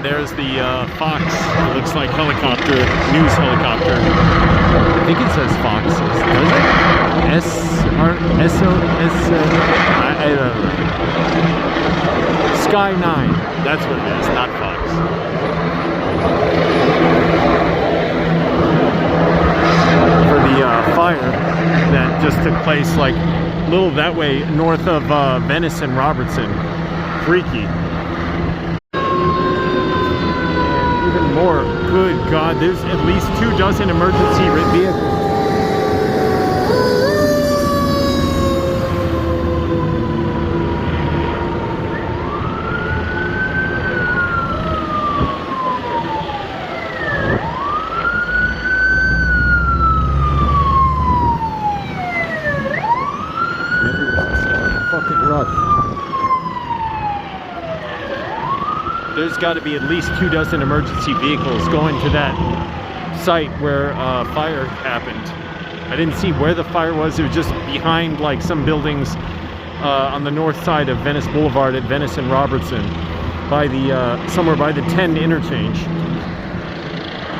there's the Fox. It looks like helicopter, news helicopter. I think it says Fox. Does it? I don't know. Sky 9. That's what it is, not Fox. For the fire that just took place like a little that way north of Venice and Robertson. Freaky. And even more, good God, there's at least 24 emergency vehicles. There's got to be at least 24 emergency vehicles going to that site where fire happened. I didn't see where the fire was. It was just behind like some buildings on the north side of Venice Boulevard at Venice and Robertson, by the somewhere by the 10 interchange.